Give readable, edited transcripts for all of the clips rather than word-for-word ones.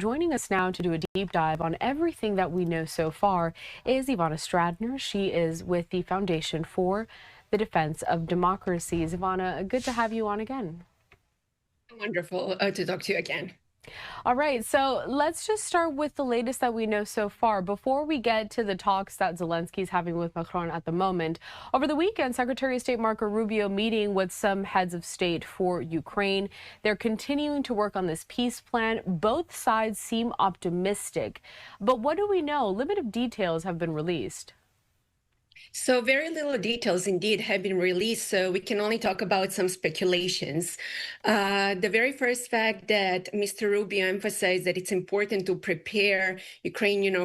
Joining us now to do a deep dive on everything that we know so far is Ivana Stradner. She is with the Foundation for the Defense of Democracies. Ivana, good to have you on again. Wonderful to talk to you again. All right, so let's just start with the latest that we know so far. Before we get to the talks that Zelenskyy is having with Macron at the moment, over the weekend, Secretary of State Marco Rubio meeting with some heads of state for Ukraine. They're continuing to work on this peace plan. Both sides seem optimistic. But what do we know? Limited details have been released. So very little details indeed have been released, so we can only talk about some speculations. The very first fact that Mr. Rubio emphasized that it's important to prepare Ukraine,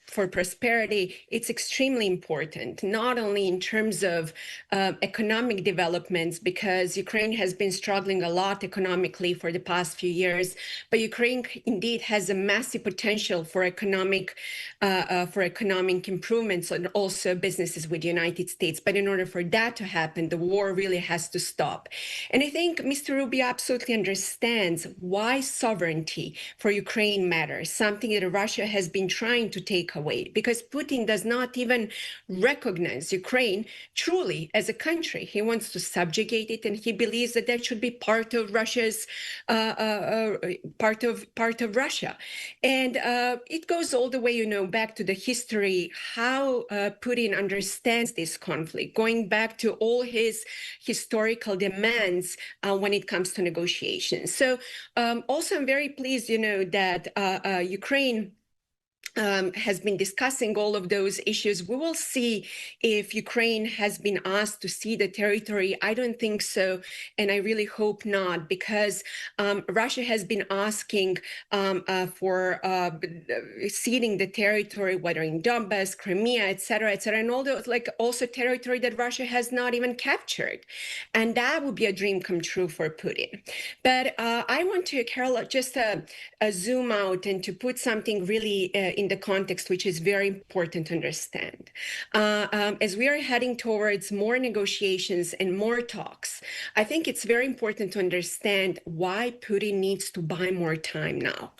for prosperity, it's extremely important, not only in terms of economic developments, because Ukraine has been struggling a lot economically for the past few years, but Ukraine indeed has a massive potential for economic improvements and also businesses with the United States. But in order for that to happen, the war really has to stop. And I think Mr. Rubio absolutely understands why sovereignty for Ukraine matters, something that Russia has been trying to take away, because Putin does not even recognize Ukraine truly as a country. He wants to subjugate it, and he believes that that should be part of Russia's part of Russia. And it goes all the way, back to the history, how Putin understands this conflict, going back to all his historical demands when it comes to negotiations. So also, I'm very pleased, that Ukraine has been discussing all of those issues. We will see if Ukraine has been asked to cede the territory. I don't think so, and I really hope not, because Russia has been asking for ceding the territory, whether in Donbass, Crimea, et cetera, and all those, also territory that Russia has not even captured. And that would be a dream come true for Putin. But I want to, Carol, just zoom out and to put something really in the context, which is very important to understand. As we are heading towards more negotiations and more talks, I think it's very important to understand why Putin needs to buy more time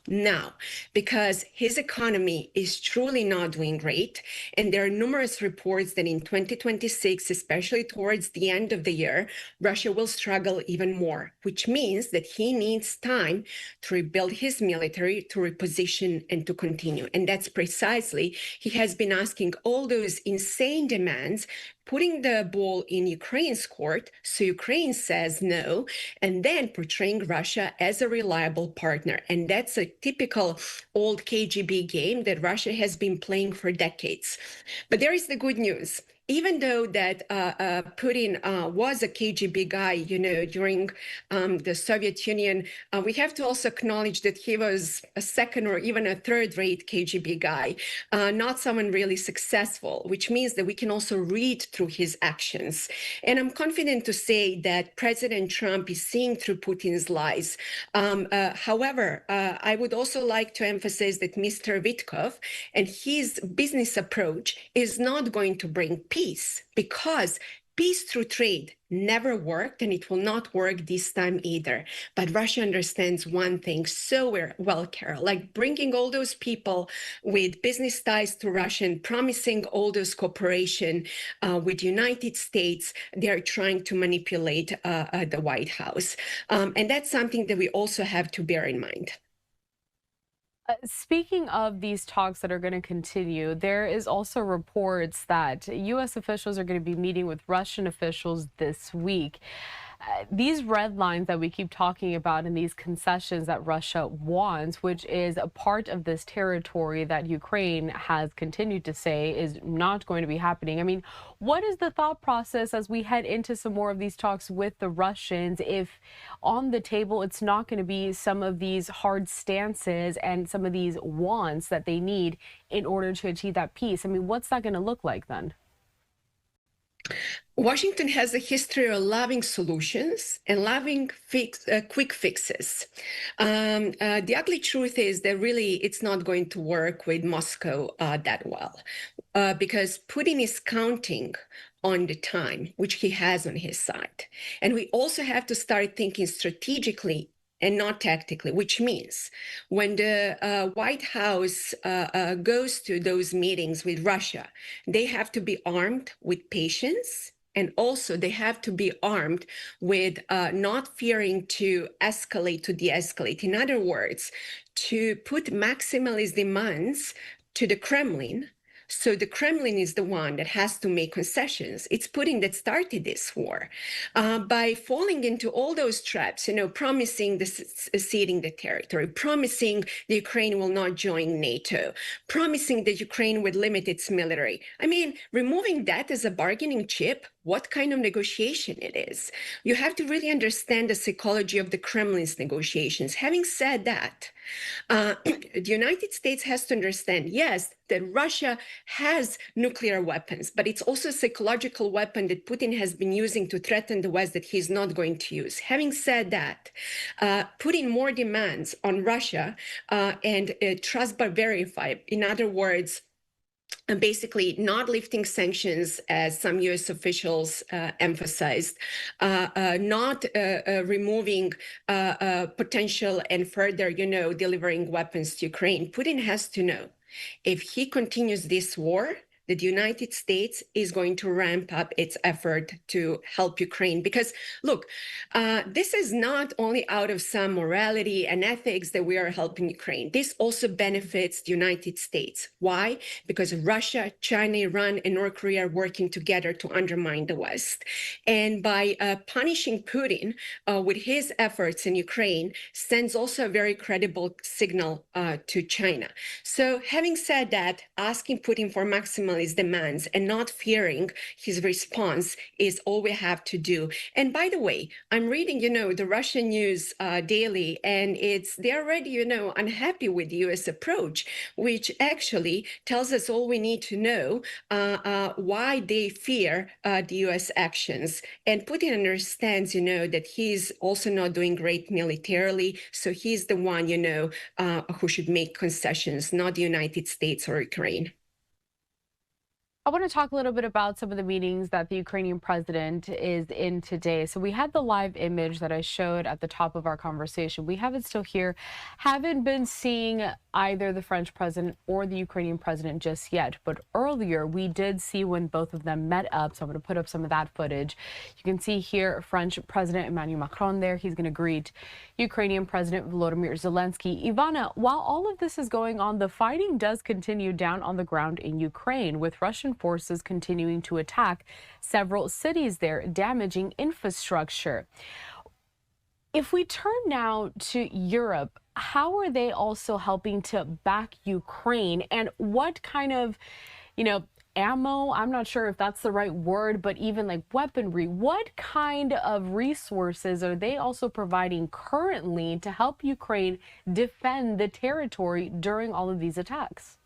now, because his economy is truly not doing great. And there are numerous reports that in 2026, especially towards the end of the year, Russia will struggle even more, which means that he needs time to rebuild his military, to reposition, and to continue. And that's precisely, he has been asking all those insane demands, putting the ball in Ukraine's court, so Ukraine says no, and then portraying Russia as a reliable partner. And that's a typical old KGB game that Russia has been playing for decades. But there is the good news. Even though that Putin was a KGB guy, during the Soviet Union, we have to also acknowledge that he was a second or even a third-rate KGB guy, not someone really successful, which means that we can also read through his actions. And I'm confident to say that President Trump is seeing through Putin's lies. However, I would also like to emphasize that Mr. Wiktoff and his business approach is not going to bring peace, because peace through trade never worked, and it will not work this time either. But Russia understands one thing so well, Carol, like bringing all those people with business ties to Russia and promising all those cooperation with the United States. They are trying to manipulate the White House. And that's something that we also have to bear in mind. Speaking of these talks that are going to continue, there is also reports that U.S. officials are going to be meeting with Russian officials this week. These red lines that we keep talking about and these concessions that Russia wants, which is a part of this territory that Ukraine has continued to say is not going to be happening. I mean, what is the thought process as we head into some more of these talks with the Russians if on the table it's not going to be some of these hard stances and some of these wants that they need in order to achieve that peace? I mean, what's that going to look like then? Washington has a history of loving solutions and loving quick fixes. The ugly truth is that really it's not going to work with Moscow that well, because Putin is counting on the time, which he has on his side. And we also have to start thinking strategically and not tactically, which means when the White House goes to those meetings with Russia, they have to be armed with patience. And also, they have to be armed with not fearing to escalate, to de-escalate. In other words, to put maximalist demands to the Kremlin. So the Kremlin is the one that has to make concessions. It's Putin that started this war by falling into all those traps, promising ceding the territory, promising the Ukraine will not join NATO, promising that Ukraine would limit its military. I mean, removing that as a bargaining chip, what kind of negotiation it is? You have to really understand the psychology of the Kremlin's negotiations. Having said that, the United States has to understand, yes, that Russia has nuclear weapons, but it's also a psychological weapon that Putin has been using to threaten the West that he's not going to use. Having said that, putting more demands on Russia and trust but verify, in other words, and basically not lifting sanctions, as some U.S. officials emphasized, not removing potential and further, delivering weapons to Ukraine. Putin has to know, if he continues this war, that the United States is going to ramp up its effort to help Ukraine. Because, look, this is not only out of some morality and ethics that we are helping Ukraine. This also benefits the United States. Why? Because Russia, China, Iran, and North Korea are working together to undermine the West. And by punishing Putin with his efforts in Ukraine, sends also a very credible signal to China. So having said that, asking Putin for maximalist demands and not fearing his response is all we have to do. And by the way, I'm reading, the Russian news daily, and they're already, unhappy with the U.S. approach, which actually tells us all we need to know why they fear the U.S. actions. And Putin understands, that he's also not doing great militarily, so he's the one, who should make concessions, not the United States or Ukraine. I want to talk a little bit about some of the meetings that the Ukrainian president is in today. So we had the live image that I showed at the top of our conversation. We have it still here. Haven't been seeing either the French president or the Ukrainian president just yet. But earlier we did see when both of them met up. So I'm going to put up some of that footage. You can see here French President Emmanuel Macron there. He's going to greet Ukrainian President Volodymyr Zelenskyy. Ivana, while all of this is going on, the fighting does continue down on the ground in Ukraine, with Russian forces continuing to attack several cities there, damaging infrastructure. If we turn now to Europe, how are they also helping to back Ukraine, and what kind of, ammo, I'm not sure if that's the right word, but even like weaponry, what kind of resources are they also providing currently to help Ukraine defend the territory during all of these attacks?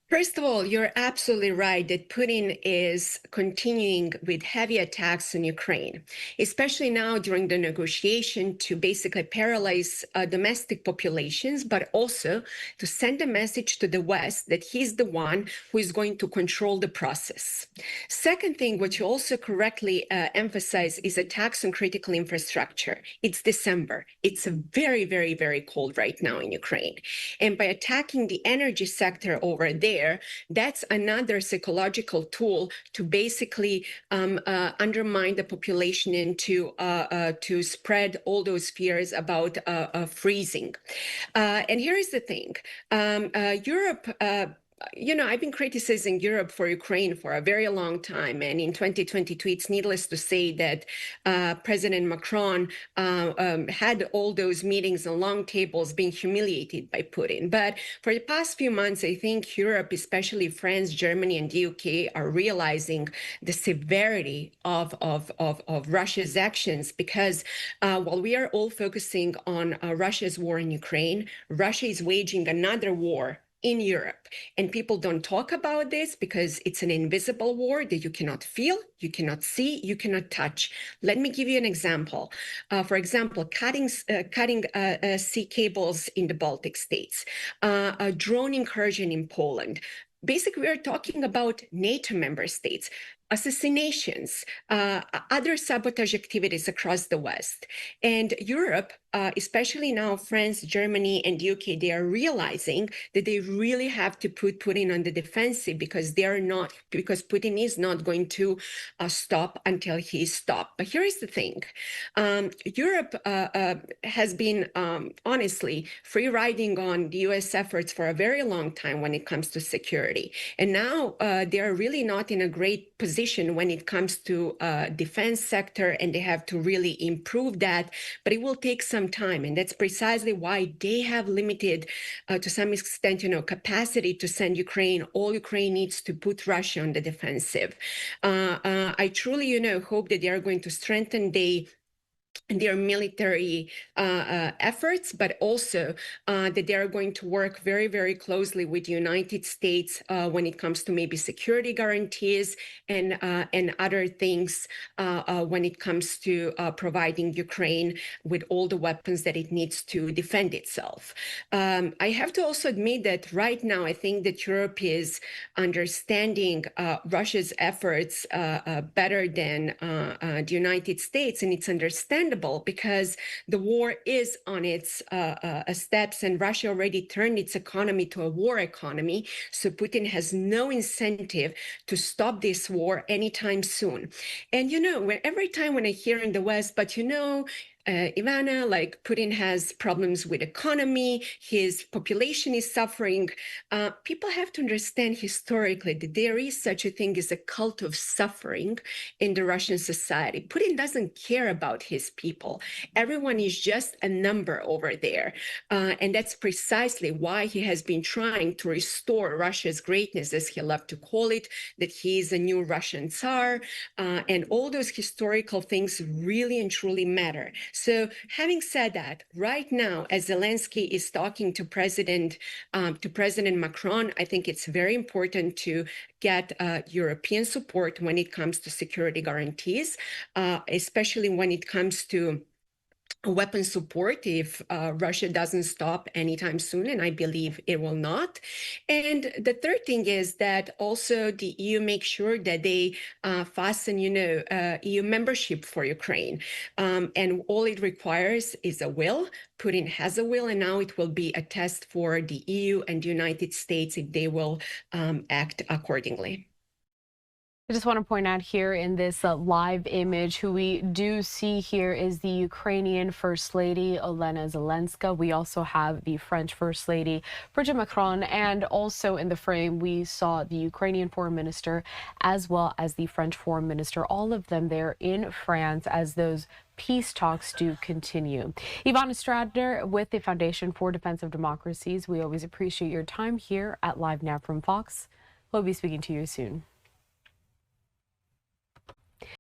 First of all, you're absolutely right that Putin is continuing with heavy attacks on Ukraine, especially now during the negotiation to basically paralyze domestic populations, but also to send a message to the West that he's the one who is going to control the process. Second thing, what you also correctly emphasize, is attacks on critical infrastructure. It's December. It's very, very, very cold right now in Ukraine. And by attacking the energy sector over there, that's another psychological tool to basically undermine the population and to spread all those fears about freezing. And here is the thing. Europe, I've been criticizing Europe for Ukraine for a very long time. And in 2022, it's needless to say that President Macron had all those meetings and long tables being humiliated by Putin. But for the past few months, I think Europe, especially France, Germany, and the UK, are realizing the severity of Russia's actions, because while we are all focusing on Russia's war in Ukraine, Russia is waging another war in Europe. And people don't talk about this because it's an invisible war that you cannot feel, you cannot see, you cannot touch. Let me give you an example. For example, cutting sea cables in the Baltic states, a drone incursion in Poland. Basically, we are talking about NATO member states. assassinations, other sabotage activities across the West. And Europe, especially now France, Germany, and UK, they are realizing that they really have to put Putin on the defensive because Putin is not going to stop until he stopped. But here is the thing. Europe has been honestly free riding on the US efforts for a very long time when it comes to security. And now they are really not in a great position when it comes to defense sector, and they have to really improve that. But it will take some time, and that's precisely why they have limited, to some extent, capacity to send Ukraine. All Ukraine needs to put Russia on the defensive. I truly, hope that they are going to strengthen their military efforts, but also that they are going to work very, very closely with the United States when it comes to maybe security guarantees and other things when it comes to providing Ukraine with all the weapons that it needs to defend itself. I have to also admit that right now, I think that Europe is understanding Russia's efforts better than the United States, and it's understandable because the war is on its steps, and Russia already turned its economy to a war economy. So Putin has no incentive to stop this war anytime soon. And every time when I hear in the West, but Ivana, like Putin has problems with economy, his population is suffering. People have to understand historically that there is such a thing as a cult of suffering in the Russian society. Putin doesn't care about his people. Everyone is just a number over there. And that's precisely why he has been trying to restore Russia's greatness, as he loved to call it, that he is a new Russian Tsar. And all those historical things really and truly matter. So having said that, right now, as Zelenskyy is talking to President Macron, I think it's very important to get European support when it comes to security guarantees, especially when it comes to weapon support if Russia doesn't stop anytime soon, and I believe it will not. And the third thing is that also the EU makes sure that they fasten, EU membership for Ukraine. And all it requires is a will. Putin has a will, and now it will be a test for the EU and the United States if they will act accordingly. I just want to point out here in this live image, who we do see here is the Ukrainian First Lady, Olena Zelenska. We also have the French First Lady, Brigitte Macron, and also in the frame, we saw the Ukrainian Foreign Minister as well as the French Foreign Minister, all of them there in France as those peace talks do continue. Ivana Stradner with the Foundation for Defense of Democracies. We always appreciate your time here at LiveNOW from Fox. We'll be speaking to you soon.